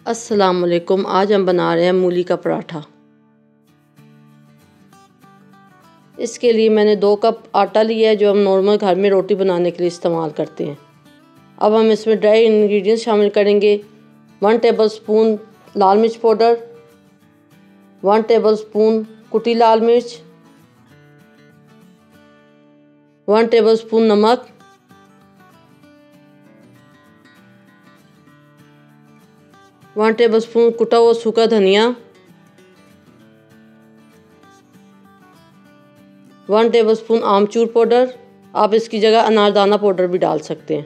अस्सलाम वालेकुम। आज हम बना रहे हैं मूली का पराठा। इसके लिए मैंने 2 कप आटा लिया है जो हम नॉर्मल घर में रोटी बनाने के लिए इस्तेमाल करते हैं। अब हम इसमें ड्राई इंग्रेडिएंट्स शामिल करेंगे। 1 टेबलस्पून लाल मिर्च पाउडर, 1 टेबलस्पून कुटी लाल मिर्च, 1 टेबलस्पून नमक, 1 टेबलस्पून कुटा हुआ सूखा धनिया, 1 टेबलस्पून आमचूर पाउडर। आप इसकी जगह अनारदाना पाउडर भी डाल सकते हैं।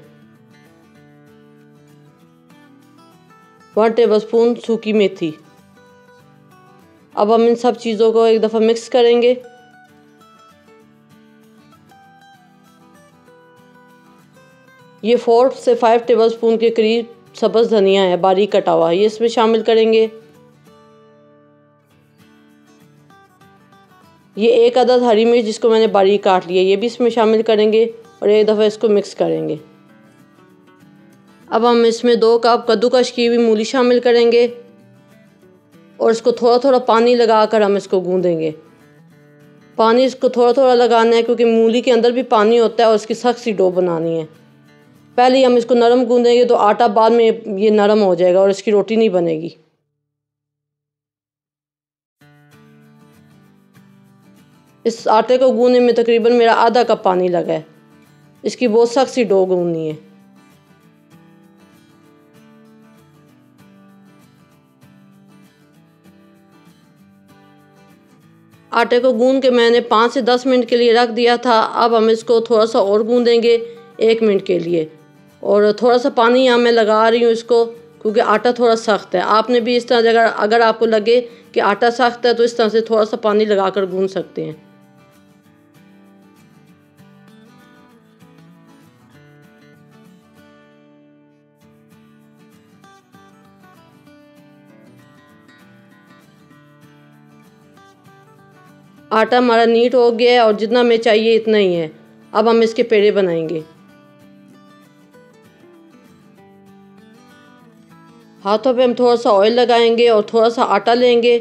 1 टेबलस्पून सूखी मेथी। अब हम इन सब चीज़ों को एक दफ़ा मिक्स करेंगे। ये 4 से 5 टेबलस्पून के करीब सब्ज़ धनिया है बारीक कटा हुआ, ये इसमें शामिल करेंगे। ये 1 अदद हरी मिर्च जिसको मैंने बारीक काट लिया, ये भी इसमें शामिल करेंगे और एक दफ़ा इसको मिक्स करेंगे। अब हम इसमें 2 कप कद्दूकश की हुई मूली शामिल करेंगे और इसको थोड़ा थोड़ा पानी लगाकर हम इसको गूंदेंगे। पानी इसको थोड़ा थोड़ा लगाना है क्योंकि मूली के अंदर भी पानी होता है और इसकी सख्त सी डो बनानी है। पहले ही हम इसको नरम गूंदेंगे तो आटा बाद में ये नरम हो जाएगा और इसकी रोटी नहीं बनेगी। इस आटे को गूंदने में तकरीबन मेरा आधा कप पानी लगा है। इसकी बहुत सख्त सी डो गूंदनी है। आटे को गूंद के मैंने 5 से 10 मिनट के लिए रख दिया था। अब हम इसको थोड़ा सा और गूंदेंगे 1 मिनट के लिए और थोड़ा सा पानी यहाँ मैं लगा रही हूँ इसको क्योंकि आटा थोड़ा सख्त है। आपने भी इस तरह अगर आपको लगे कि आटा सख्त है तो इस तरह से थोड़ा सा पानी लगाकर गूंद सकते हैं। आटा हमारा नीट हो गया है और जितना हमें चाहिए इतना ही है। अब हम इसके पेड़े बनाएंगे। हाथों पे हम थोड़ा सा ऑयल लगाएंगे और थोड़ा सा आटा लेंगे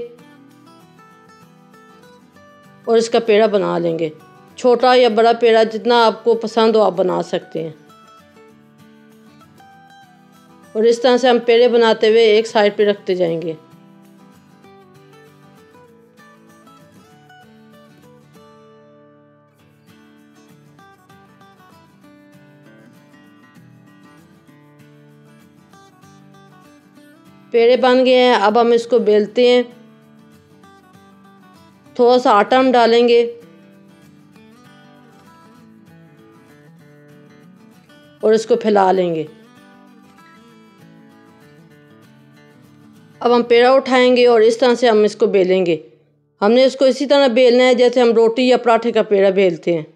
और इसका पेड़ा बना लेंगे। छोटा या बड़ा पेड़ा जितना आपको पसंद हो आप बना सकते हैं। और इस तरह से हम पेड़े बनाते हुए एक साइड पे रखते जाएंगे। पेड़े बन गए हैं। अब हम इसको बेलते हैं। थोड़ा सा आटा हम डालेंगे और इसको फैला लेंगे। अब हम पेड़ा उठाएंगे और इस तरह से हम इसको बेलेंगे। हमने इसको इसी तरह बेलना है जैसे हम रोटी या पराठे का पेड़ा बेलते हैं।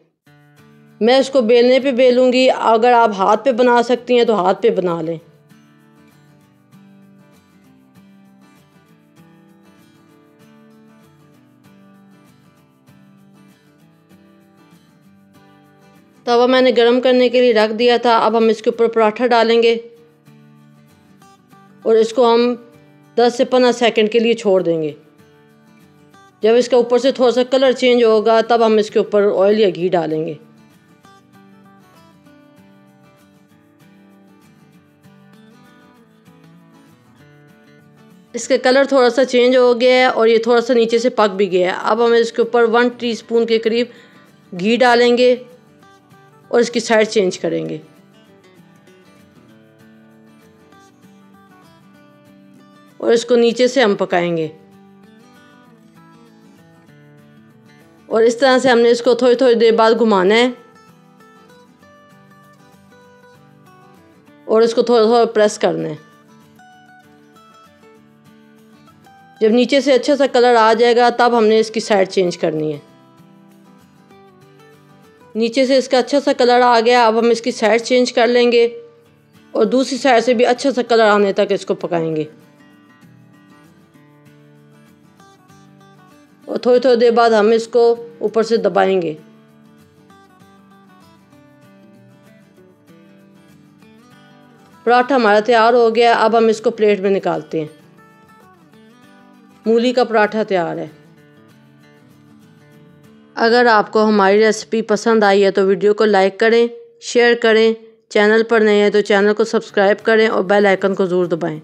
मैं इसको बेलने पे बेलूंगी। अगर आप हाथ पे बना सकती हैं तो हाथ पे बना लें। तवा मैंने गरम करने के लिए रख दिया था। अब हम इसके ऊपर पराठा डालेंगे और इसको हम 10 से 15 सेकंड के लिए छोड़ देंगे। जब इसका ऊपर से थोड़ा सा कलर चेंज होगा तब हम इसके ऊपर ऑयल या घी डालेंगे। इसका कलर थोड़ा सा चेंज हो गया है और ये थोड़ा सा नीचे से पक भी गया है। अब हम इसके ऊपर 1 टीस्पून के करीब घी डालेंगे और इसकी साइड चेंज करेंगे। और इसको नीचे से हम पकाएंगे और इस तरह से हमने इसको थोड़ी थोड़ी देर बाद घुमाना है और इसको थोड़ा थोड़ा प्रेस करना है। जब नीचे से अच्छा सा कलर आ जाएगा तब हमने इसकी साइड चेंज करनी है। नीचे से इसका अच्छा सा कलर आ गया। अब हम इसकी साइड चेंज कर लेंगे और दूसरी साइड से भी अच्छा सा कलर आने तक इसको पकाएंगे। और थोड़ी थोड़ी देर बाद हम इसको ऊपर से दबाएंगे। पराठा हमारा तैयार हो गया। अब हम इसको प्लेट में निकालते हैं। मूली का पराठा तैयार है। अगर आपको हमारी रेसिपी पसंद आई है तो वीडियो को लाइक करें, शेयर करें। चैनल पर नए हैं तो चैनल को सब्सक्राइब करें और बेल आइकन को ज़रूर दबाएं।